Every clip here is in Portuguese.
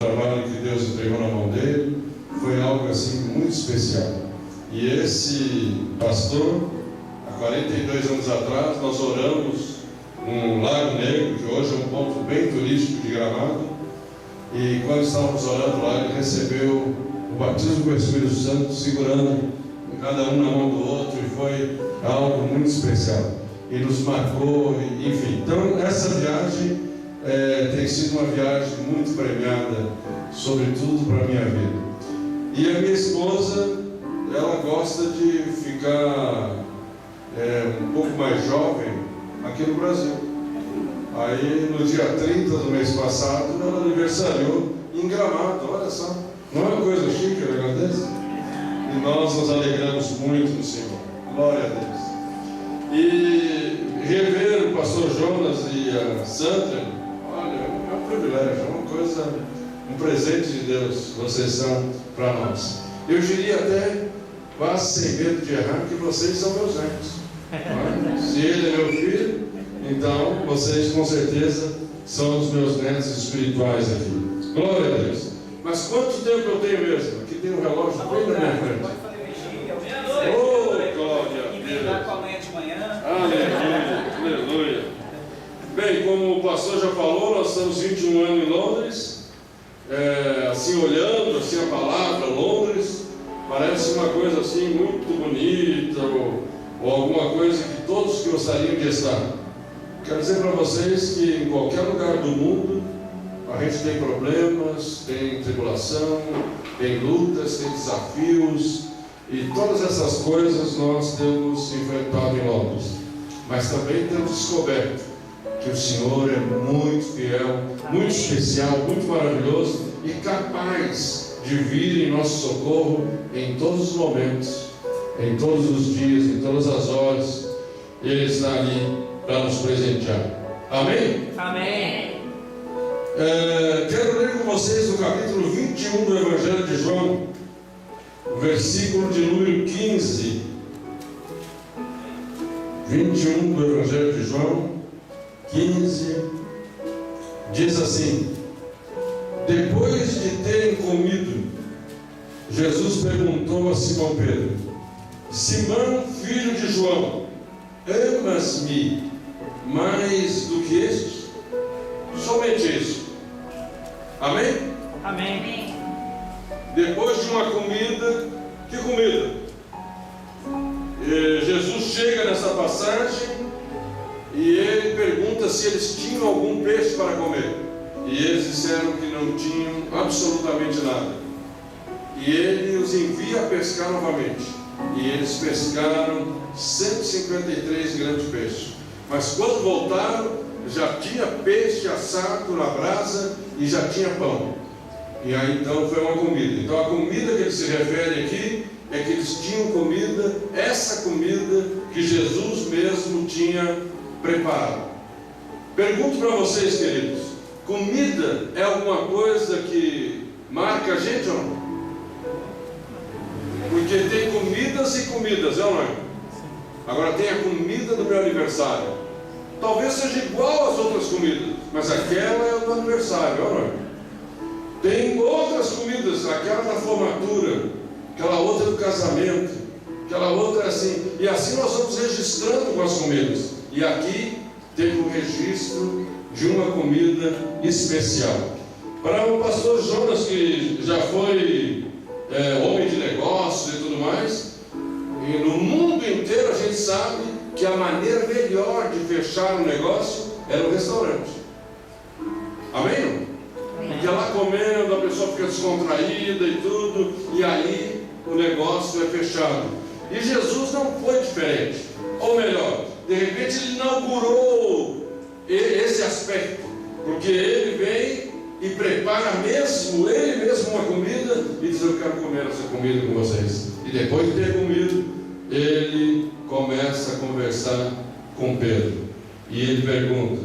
trabalho que Deus entregou na mão dele foi algo assim muito especial. E esse pastor, há 42 anos atrás, nós oramos num Lago Negro, que hoje é um ponto bem turístico de Gramado, e quando estávamos orando lá, ele recebeu o batismo com o Espírito Santo, segurando cada um na mão do outro, e foi algo muito especial, e nos marcou, enfim. Então essa viagem tem sido uma viagem muito premiada, sobretudo para a minha vida. E a minha esposa, ela gosta de ficar um pouco mais jovem aqui no Brasil. Aí no dia 30 do mês passado, ela aniversariou em Gramado, olha só. Não é uma coisa chique, eu agradeço? E nós nos alegramos muito no Senhor. Glória a Deus. E rever o pastor Jonas e a Sandra, olha, é um privilégio, é uma coisa, um presente de Deus, vocês são para nós. Eu diria até, quase sem medo de errar, que vocês são meus netos. Se ele é meu filho, então vocês com certeza são os meus netos espirituais aqui. Glória a Deus. Mas quanto tempo eu tenho mesmo? Aqui tem um relógio bem na minha frente. Pode fazer vigília, meia-noite. Oh, glória a Deus. E brindar com a manhã de manhã. Aleluia, aleluia. Bem, como o pastor já falou, nós estamos 21 anos em Londres. Assim, olhando assim, a palavra Londres, parece uma coisa assim muito bonita, ou alguma coisa que todos gostariam de estar. Quero dizer para vocês que em qualquer lugar do mundo a gente tem problemas, tem tribulação, tem lutas, tem desafios, e todas essas coisas nós temos enfrentado em Londres. Mas também temos descoberto que o Senhor é muito fiel, muito especial, muito maravilhoso e capaz de vir em nosso socorro em todos os momentos, em todos os dias, em todas as horas. Ele está ali para nos presentear. Amém? Amém. Quero ler com vocês o capítulo 21 do Evangelho de João, o versículo de número 15. 21 do Evangelho de João, 15, diz assim: depois de terem comido, Jesus perguntou a Simão Pedro: Simão, filho de João, amas-me mais do que estes? Somente isso. Amém? Amém. Depois de uma comida, que comida? Jesus chega nessa passagem e ele pergunta se eles tinham algum peixe para comer. E eles disseram que não tinham absolutamente nada. E ele os envia a pescar novamente. E eles pescaram 153 grandes peixes. Mas quando voltaram, já tinha peixe assado na brasa e já tinha pão. E aí então foi uma comida. Então a comida que ele se refere aqui é que eles tinham comida, essa comida que Jesus mesmo tinha preparado. Pergunto para vocês, queridos: comida é alguma coisa que marca a gente ou não? Porque tem comidas e comidas, é ou não é? Agora tem a comida do meu aniversário. Talvez seja igual às outras comidas, mas aquela é o do aniversário, é ou não é? Tem outras comidas, aquela da formatura, aquela outra do casamento, aquela outra assim. E assim nós vamos registrando com as comidas. E aqui teve um registro de uma comida especial. Para o pastor Jonas, que já foi homem de negócios e tudo mais, e no mundo inteiro a gente sabe que a maneira melhor de fechar um negócio é no restaurante. Amém? Porque lá comendo, a pessoa fica descontraída e tudo, e aí o negócio é fechado. E Jesus não foi diferente. Ou melhor, de repente ele inaugurou esse aspecto, porque ele vem e prepara ele mesmo uma comida e diz: eu quero comer essa comida com vocês. E depois de ter comido, ele começa a conversar com Pedro. E ele pergunta: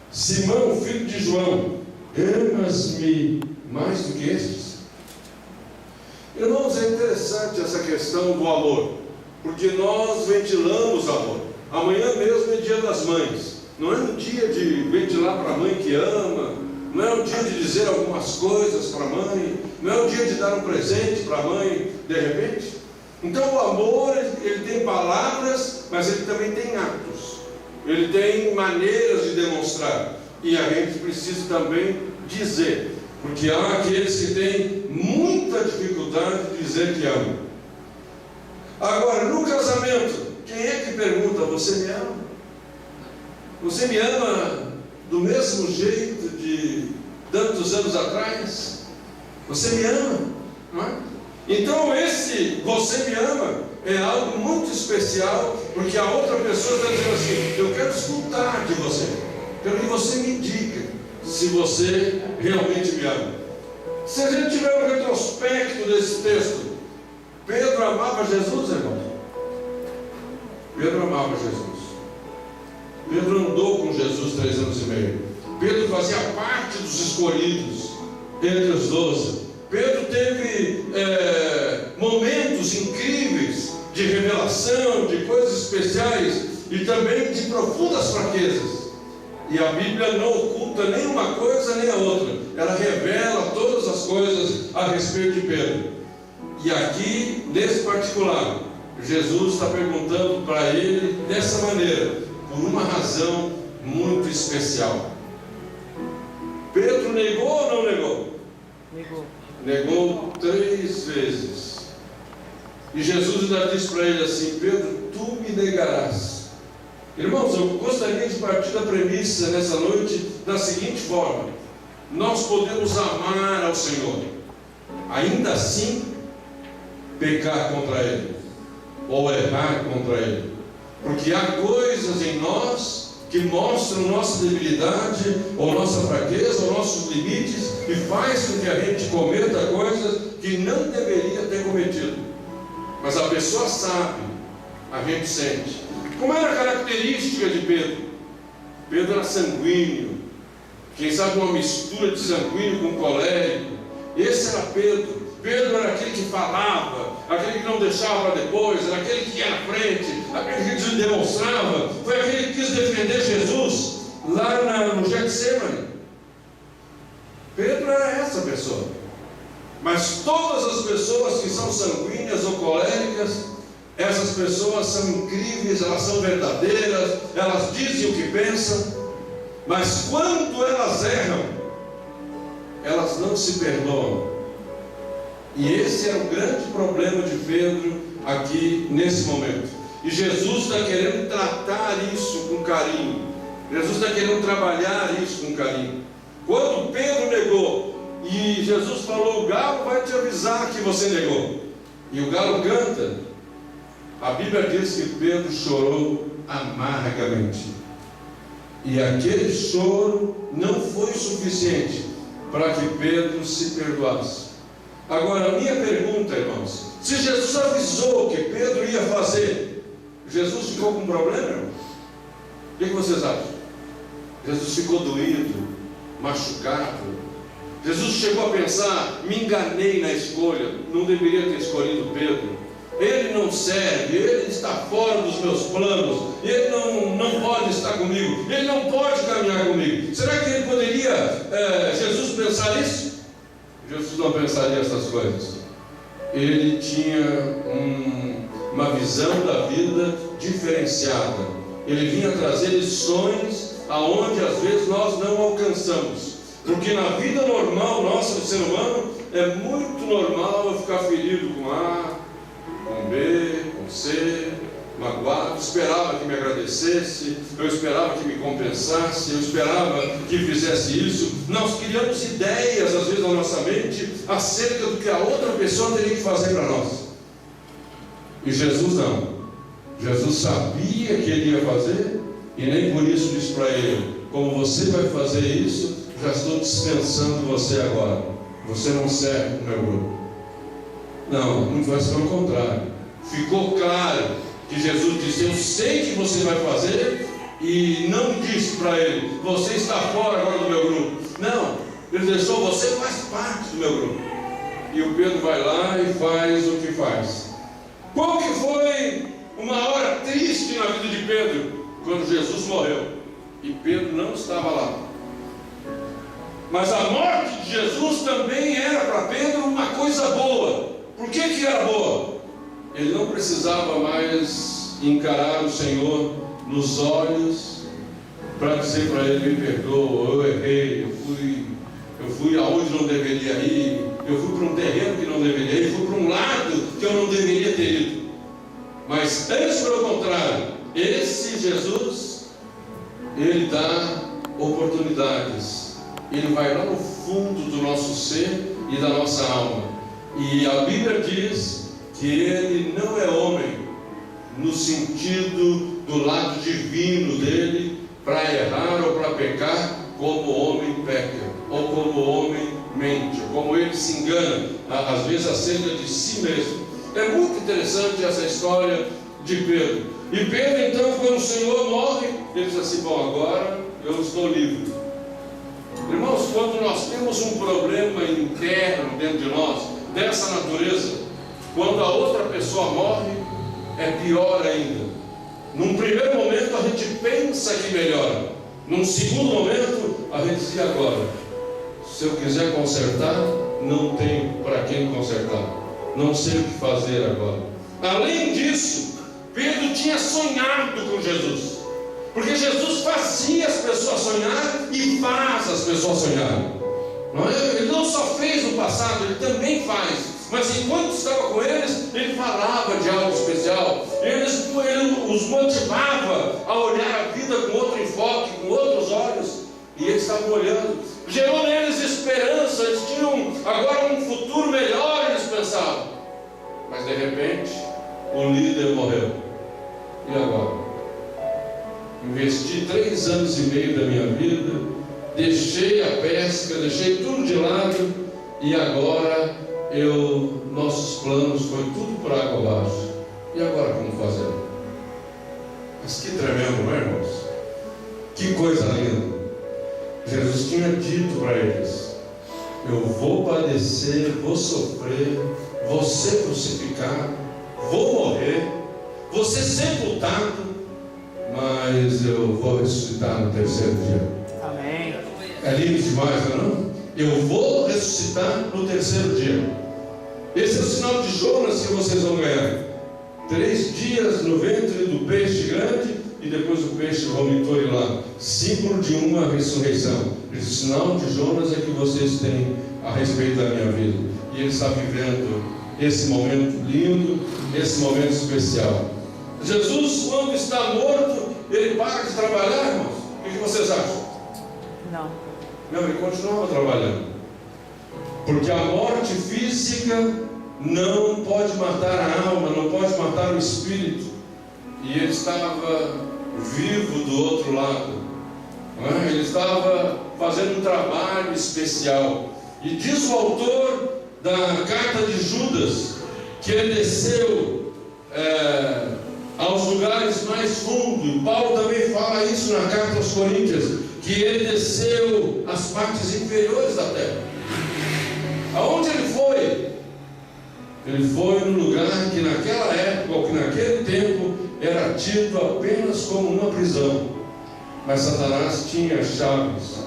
Simão, filho de João, amas-me mais do que estes? Irmãos, é interessante essa questão do amor, porque nós ventilamos amor. Amanhã mesmo é dia das mães. Não é um dia de ventilar para a mãe que ama, não é o dia de dizer algumas coisas para a mãe, não é o dia de dar um presente para a mãe, de repente. Então o amor, ele tem palavras, mas ele também tem atos, ele tem maneiras de demonstrar, e a gente precisa também dizer, porque há aqueles que têm muita dificuldade de dizer que amam. Agora, no casamento, quem é que pergunta: você me ama? Você me ama do mesmo jeito de tantos anos atrás? Você me ama? Não é? Então esse "você me ama" é algo muito especial, porque a outra pessoa está dizendo assim: eu quero escutar de você, quero que você me diga se você realmente me ama. Se a gente tiver um retrospecto desse texto, Pedro amava Jesus, irmão. Pedro amava Jesus. Pedro andou com Jesus 3 anos e meio. Pedro fazia parte dos escolhidos entre os 12. Pedro teve momentos incríveis de revelação, de coisas especiais e também de profundas fraquezas. E a Bíblia não oculta nem uma coisa nem a outra. Ela revela todas as coisas a respeito de Pedro. E aqui, nesse particular, Jesus está perguntando para ele dessa maneira, por uma razão muito especial. Pedro negou ou não negou? Negou. Negou 3 vezes. E Jesus ainda disse para ele assim: Pedro, tu me negarás. Irmãos, eu gostaria de partir da premissa nessa noite da seguinte forma: nós podemos amar ao Senhor, ainda assim pecar contra Ele, ou errar contra Ele, porque há coisas em nós que mostram nossa debilidade, ou nossa fraqueza, ou nossos limites, e faz com que a gente cometa coisas que não deveria ter cometido. Mas a pessoa sabe, a gente sente. Como era a característica de Pedro? Pedro era sanguíneo, quem sabe uma mistura de sanguíneo com colérico. Esse era Pedro. Pedro era aquele que falava, aquele que não deixava para depois, era aquele que ia na frente, aquele que demonstrava. Foi aquele que quis defender Jesus lá no Getsemane. Pedro era essa pessoa. Mas todas as pessoas que são sanguíneas ou coléricas, essas pessoas são incríveis, elas são verdadeiras, elas dizem o que pensam, mas quando elas erram, elas não se perdoam. E esse é o grande problema de Pedro aqui nesse momento. E Jesus está querendo tratar isso com carinho. Jesus está querendo trabalhar isso com carinho. Quando Pedro negou, e Jesus falou: o galo vai te avisar que você negou, e o galo canta, a Bíblia diz que Pedro chorou amargamente. E aquele choro não foi suficiente para que Pedro se perdoasse. Agora, a minha pergunta, irmãos: se Jesus avisou que Pedro ia fazer, Jesus ficou com problema, irmão? O que vocês acham? Jesus ficou doído, machucado? Jesus chegou a pensar: me enganei na escolha, não deveria ter escolhido Pedro. Ele não serve, ele está fora dos meus planos, ele não pode estar comigo, ele não pode caminhar comigo. Será que ele poderia, Jesus, pensar isso? Jesus não pensaria essas coisas. Ele tinha uma visão da vida diferenciada. Ele vinha trazer lições aonde às vezes nós não alcançamos. Porque na vida normal nossa, do ser humano, é muito normal eu ficar ferido com A, com B, com C, magoado. Eu esperava que me agradecesse, eu esperava que me compensasse, eu esperava que fizesse isso. Nós criamos ideias às vezes na nossa mente acerca do que a outra pessoa teria que fazer para nós. E Jesus não. Jesus sabia que ele ia fazer, e nem por isso disse para ele: como você vai fazer isso, já estou dispensando você agora, você não serve para o meu grupo. Não, muito mais pelo contrário. Ficou claro que Jesus disse: eu sei que você vai fazer, e não disse para ele: você está fora agora do meu grupo. Não, ele deixou: você faz parte do meu grupo. E o Pedro vai lá e faz o que faz. Qual que foi uma hora triste na vida de Pedro? Quando Jesus morreu e Pedro não estava lá. Mas a morte de Jesus também era para Pedro uma coisa boa. Por que era boa? Ele não precisava mais encarar o Senhor nos olhos para dizer para ele: me perdoa, eu errei, eu fui aonde não deveria ir, eu fui para um terreno que não deveria ir, fui para um lado que eu não deveria ter ido. Mas antes, pelo contrário, esse Jesus, ele dá oportunidades, ele vai lá no fundo do nosso ser e da nossa alma. E a Bíblia diz que ele não é homem no sentido do lado divino dele para errar ou para pecar, como o homem peca, ou como o homem mente, ou como ele se engana, às vezes acerca de si mesmo. É muito interessante essa história de Pedro. E Pedro, então, quando o Senhor morre, ele diz assim: bom, agora eu estou livre. Irmãos, quando nós temos um problema interno dentro de nós, dessa natureza, quando a outra pessoa morre, é pior ainda. Num primeiro momento a gente pensa que melhora, num segundo momento a gente diz: e agora? Se eu quiser consertar, não tenho para quem consertar, não sei o que fazer agora. Além disso, Pedro tinha sonhado com Jesus, porque Jesus fazia as pessoas sonhar e faz as pessoas sonhar. Ele não só fez no passado, ele também faz. Mas enquanto estava com eles, ele falava de algo especial. Ele os motivava a olhar a vida com outro enfoque, com outros olhos. E eles estavam olhando. Gerou neles esperança. Eles tinham agora um futuro melhor, eles pensavam. Mas de repente, o líder morreu. E agora? Investi 3 anos e meio da minha vida, deixei a pesca, deixei tudo de lado, e agora nossos planos foi tudo por água abaixo. E agora como fazer? Mas que tremendo, não é, irmãos? Que coisa linda. Jesus tinha dito para eles: eu vou padecer, vou sofrer, vou ser crucificado, vou morrer, vou ser sepultado, mas eu vou ressuscitar no 3º dia. Amém. É lindo demais, não é não? Eu vou ressuscitar no 3º dia. Esse é o sinal de Jonas que vocês vão ganhar. 3 dias no ventre do peixe grande, e depois o peixe vomitou ele lá. Símbolo de uma ressurreição. Esse sinal de Jonas é que vocês têm a respeito da minha vida. E ele está vivendo esse momento lindo, esse momento especial. Jesus, quando está morto, ele para de trabalhar, irmãos? O que vocês acham? Não, ele continuava trabalhando. Porque a morte física não pode matar a alma, não pode matar o espírito. E ele estava vivo do outro lado. Ele estava fazendo um trabalho especial. E diz o autor da carta de Judas que ele desceu aos lugares mais fundos. E Paulo também fala isso na carta aos Coríntios, que ele desceu às partes inferiores da terra. Aonde ele foi? Ele foi no lugar que naquela época, ou que naquele tempo, era tido apenas como uma prisão. Mas Satanás tinha as chaves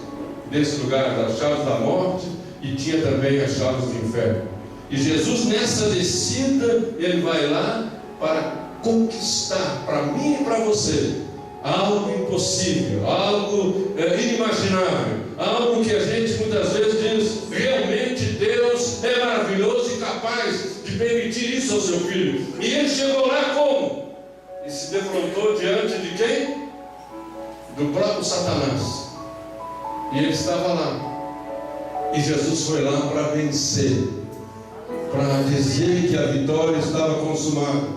desse lugar, as chaves da morte, e tinha também as chaves do inferno. E Jesus, nessa descida, ele vai lá para conquistar para mim e para você algo impossível, algo inimaginável, algo que a gente muitas vezes diz: realmente Deus é maravilhoso e capaz de permitir isso ao seu filho. E ele chegou lá como? E se defrontou diante de quem? Do próprio Satanás. E ele estava lá. E Jesus foi lá para vencer, para dizer que a vitória estava consumada.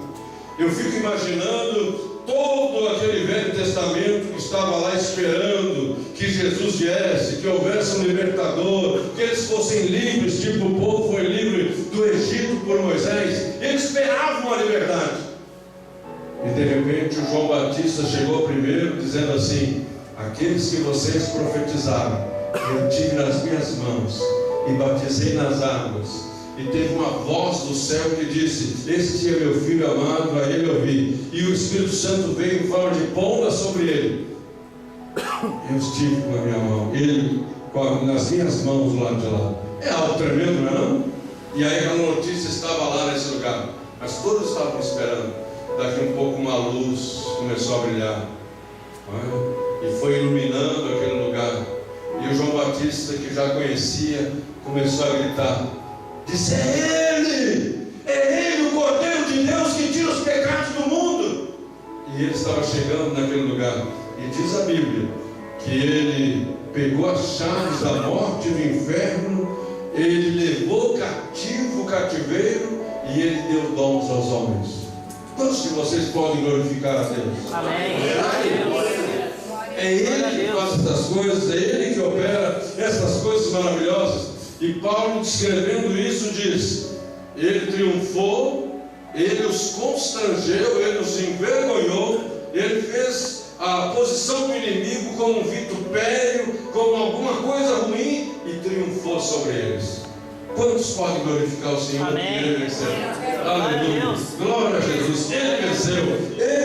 Eu fico imaginando todo aquele Velho Testamento que estava lá esperando que Jesus viesse, que houvesse um libertador, que eles fossem livres, tipo o povo foi livre do Egito por Moisés. Eles esperavam a liberdade. E de repente o João Batista chegou primeiro dizendo assim: aqueles que vocês profetizaram, eu tive nas minhas mãos e batizei nas águas. E teve uma voz do céu que disse: este é meu filho amado, a ele ouvi. E o Espírito Santo veio em forma de pomba sobre ele. Eu estive com a minha mão. Ele nas minhas mãos do lado de lá. É algo tremendo, não é não? E aí a notícia estava lá nesse lugar, mas todos estavam esperando. Daqui um pouco uma luz começou a brilhar, e foi iluminando aquele lugar. E o João Batista, que já conhecia, começou a gritar: disse: é ele, o Cordeiro de Deus que tira os pecados do mundo. E ele estava chegando naquele lugar, e diz a Bíblia que ele pegou as chaves da morte e do inferno, ele levou cativo o cativeiro, e ele deu dons aos homens. Quantos de vocês podem glorificar a Deus? Amém. É Ele que faz essas coisas, é Ele que opera essas coisas maravilhosas. E Paulo, descrevendo isso, diz: Ele triunfou, Ele os constrangeu, Ele os envergonhou, Ele fez a posição do inimigo como um vitupério, como alguma coisa ruim, e triunfou sobre eles. Quantos podem glorificar o Senhor? Amém. Ele venceu. Aleluia. Deus. Glória a Jesus. Ele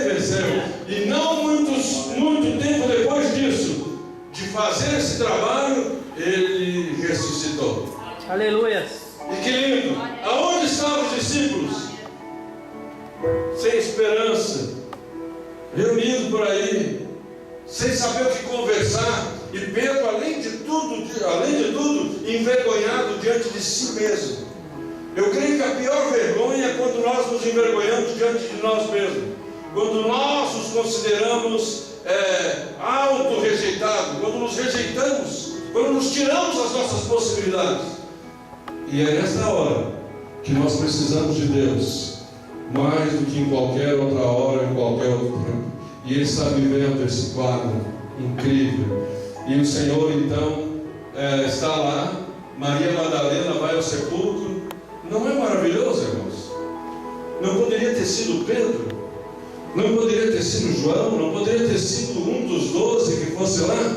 venceu. E não muito tempo depois disso, de fazer esse trabalho, ele ressuscitou. Aleluia. E que lindo! Aonde estavam os discípulos? Sem esperança, reunidos por aí, sem saber o que conversar. E Pedro, além de tudo, envergonhado diante de si mesmo. Eu creio que a pior vergonha é quando nós nos envergonhamos diante de nós mesmos. Quando nós nos consideramos auto-rejeitados, quando nos rejeitamos, quando nos tiramos as nossas possibilidades. E é nessa hora que nós precisamos de Deus, mais do que em qualquer outra hora, em qualquer outro tempo. E Ele está vivendo esse quadro incrível. E o Senhor então está lá. Maria Madalena vai ao sepulcro. Não é maravilhoso, irmãos? Não poderia ter sido Pedro, não poderia ter sido João, não poderia ter sido um dos 12 que fosse lá.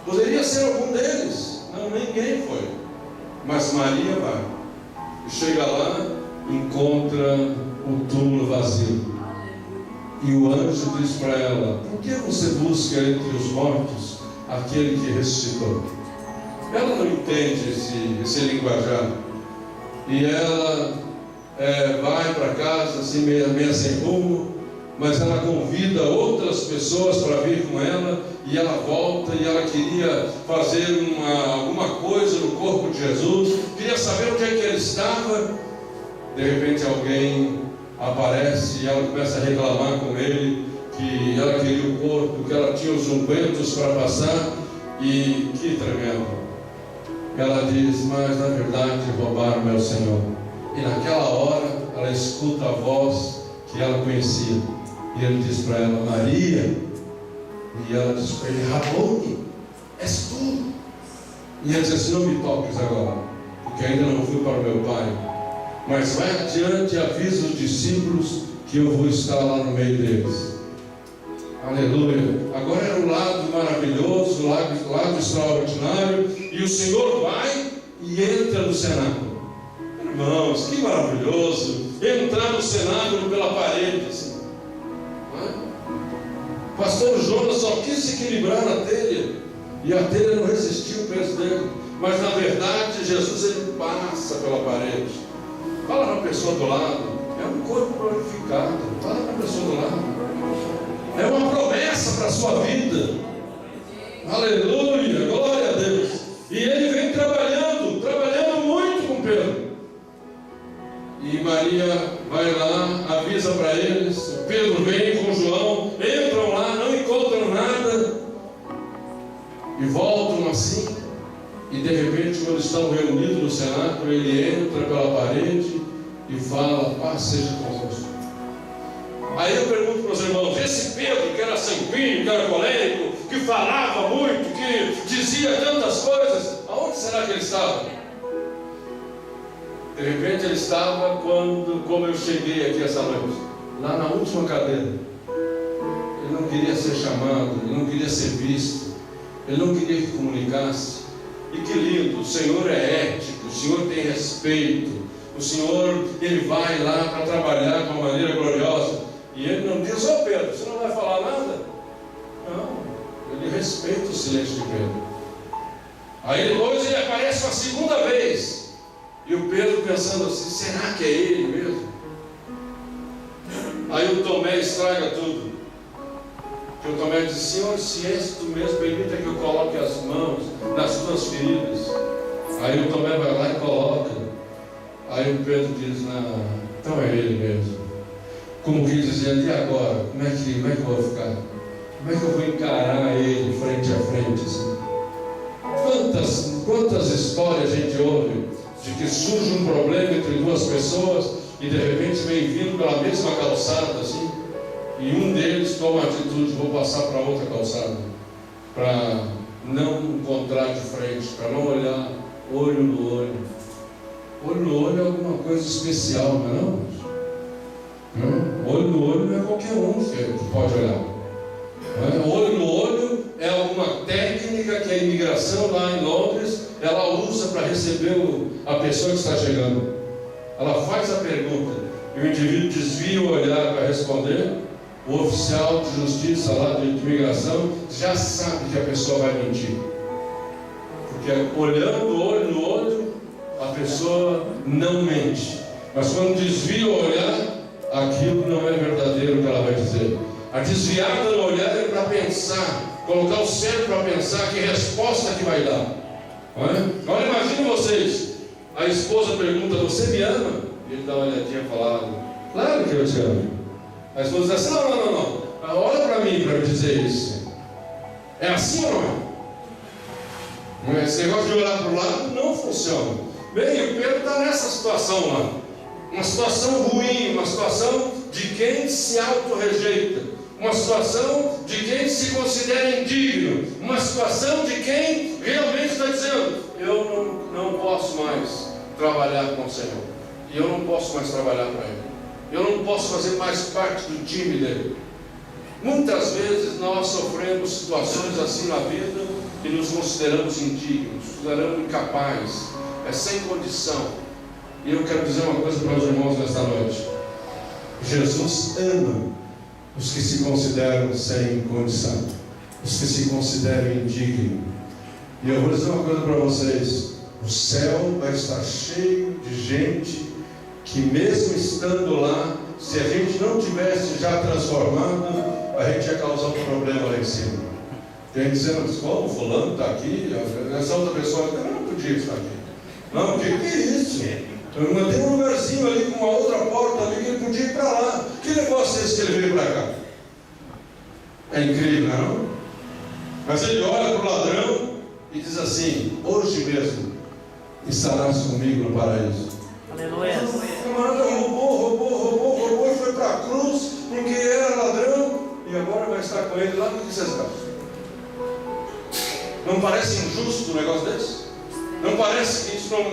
Poderia ser algum deles. Não, ninguém foi. Mas Maria vai. E chega lá, encontra o túmulo vazio. E o anjo diz para ela: por que você busca entre os mortos aquele que ressuscitou? Ela não entende esse linguajar. E ela vai para casa assim, meio sem rumo, mas ela convida outras pessoas para vir com ela. E ela volta, e ela queria fazer alguma coisa no corpo de Jesus, queria saber onde é que ele estava. De repente alguém aparece e ela começa a reclamar com ele que ela queria o corpo, que ela tinha os ungüentos para passar. E que tremendo! Ela diz: mas na verdade roubaram meu Senhor. E naquela hora ela escuta a voz que ela conhecia, e ele diz para ela: Maria. E ela diz para ele: Rabone, és tu. E ele diz assim: não me toques agora, porque ainda não fui para o meu pai, mas vai adiante e avisa os discípulos que eu vou estar lá no meio deles. Aleluia. Agora era um lado maravilhoso, um lado extraordinário. E o Senhor vai e entra no cenáculo. Irmãos, que maravilhoso entrar no cenáculo pela parede assim. Pastor Jonas só quis se equilibrar na telha, e a telha não resistiu o peso dele. Mas na verdade Jesus, ele passa pela parede. Fala para a pessoa do lado: é um corpo glorificado. Fala para a pessoa do lado: é uma promessa para a sua vida. Aleluia, glória a Deus. E ele vem trabalhando muito com Pedro. E Maria vai lá, avisa para eles. Pedro vem com João, entram lá, não encontram nada, e voltam assim. E de repente, quando estão reunidos no cenáculo, ele entra pela parede e fala: paz seja convosco. Aí eu pergunto para os irmãos: esse Pedro, que era sanguíneo, que era colérico, que falava muito, que dizia tantas coisas, aonde será que ele estava? De repente ele estava como eu cheguei aqui essa noite, lá na última cadeira. Ele não queria ser chamado, ele não queria ser visto, ele não queria que comunicasse. E que lindo, o Senhor é ético, o Senhor tem respeito, o Senhor, ele vai lá para trabalhar de uma maneira gloriosa. E ele não diz: ô Pedro, você não vai falar nada? Não, ele respeita o silêncio de Pedro. Aí depois ele aparece uma segunda vez. E o Pedro pensando assim, será que é ele mesmo? Aí o Tomé estraga tudo. Porque o Tomé diz, Senhor, se és tu mesmo, permita que eu coloque as mãos nas tuas feridas. Aí o Tomé vai lá e coloca. Aí o Pedro diz, não, então é ele mesmo. Como que dizendo, e agora? Como é que eu vou ficar? Como é que eu vou encarar ele frente a frente assim? Quantas histórias a gente ouve de que surge um problema entre duas pessoas e de repente vem vindo pela mesma calçada assim, e um deles toma a atitude, vou passar para outra calçada, para não encontrar de frente, para não olhar olho no olho. Olho no olho é alguma coisa especial, não é não? Olho no olho não é qualquer um que pode olhar. Olho no olho é alguma técnica que a imigração lá em Londres ela usa para receber a pessoa que está chegando. Ela faz a pergunta e o indivíduo desvia o olhar para responder. O oficial de justiça lá de imigração já sabe que a pessoa vai mentir, porque olhando olho no olho a pessoa não mente, mas quando desvia o olhar, aquilo não é verdadeiro que ela vai dizer. A desviada no olhar é para pensar, colocar o cérebro para pensar que resposta que vai dar. Agora imagine vocês, a esposa pergunta, você me ama? E ele dá uma olhadinha e fala, claro que eu te amo. A esposa diz assim, não, olha para mim para me dizer isso. É assim ou não é? Esse negócio de olhar para o lado não funciona. Bem, o Pedro está nessa situação lá, uma situação ruim, uma situação de quem se autorrejeita, uma situação de quem se considera indigno, uma situação de quem realmente está dizendo, eu não posso mais trabalhar com o Senhor, e eu não posso mais trabalhar para Ele, eu não posso fazer mais parte do time dele. Muitas vezes nós sofremos situações assim na vida e nos consideramos indignos, consideramos incapazes, sem condição. E eu quero dizer uma coisa para os irmãos nesta noite: Jesus ama os que se consideram sem condição, os que se consideram indignos. E eu vou dizer uma coisa para vocês: o céu vai estar cheio de gente que, mesmo estando lá, se a gente não tivesse já transformado, a gente ia causar um problema lá em cima. Tem dizendo, como fulano está aqui, essa outra pessoa não podia estar aqui. Não, que é isso? Eu mandei um lugarzinho ali com uma outra porta ali que ele podia ir para lá. Que negócio é esse que ele veio para cá? É incrível, não? Mas ele olha para o ladrão e diz assim, hoje mesmo estarás comigo no paraíso. Aleluia. O camarada roubou e foi para a cruz porque era ladrão e agora vai estar com ele lá no que vocês acham? Não parece injusto um negócio desse? Não parece que isso não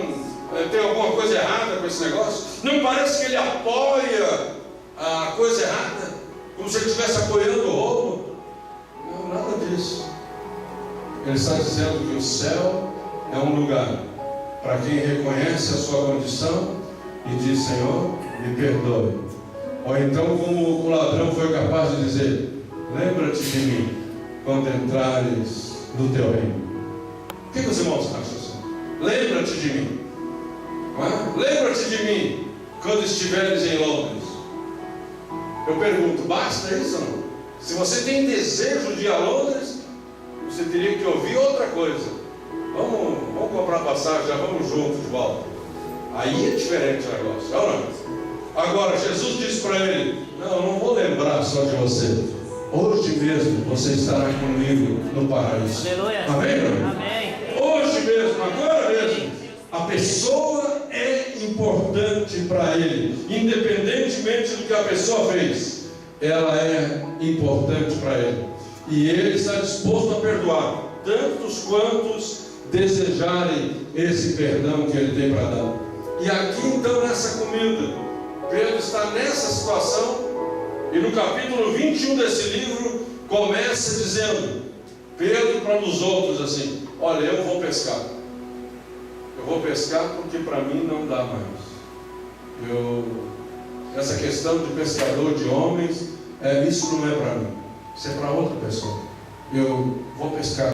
tem alguma coisa errada com esse negócio? Não parece que ele apoia a coisa errada? Como se ele estivesse apoiando o roubo? Não, nada disso. Ele está dizendo que o céu é um lugar para quem reconhece a sua condição e diz, Senhor, me perdoe. Ou então, como o ladrão foi capaz de dizer, lembra-te de mim quando entrares no teu reino. O que os irmãos acham assim? Lembra-te de mim. Lembra-te de mim quando estiveres em Londres. Eu pergunto, basta isso ou não? Se você tem desejo de ir a Londres, você teria que ouvir outra coisa. Vamos comprar passagem, já vamos juntos de volta. Aí é diferente o negócio, não? Agora Jesus disse para ele, não vou lembrar só de você. Hoje mesmo você estará comigo no paraíso. Aleluia. Amém? Amém. Hoje mesmo, agora mesmo. A pessoa é importante para ele, independentemente do que a pessoa fez, ela é importante para ele. E ele está disposto a perdoar tantos quantos desejarem esse perdão que ele tem para dar. E aqui então nessa comida, Pedro está nessa situação. E no capítulo 21 desse livro, começa dizendo, Pedro para os outros assim, olha, eu vou pescar. Eu vou pescar porque para mim não dá mais. Essa questão de pescador de homens, isso não é para mim. Isso é para outra pessoa. Eu vou pescar.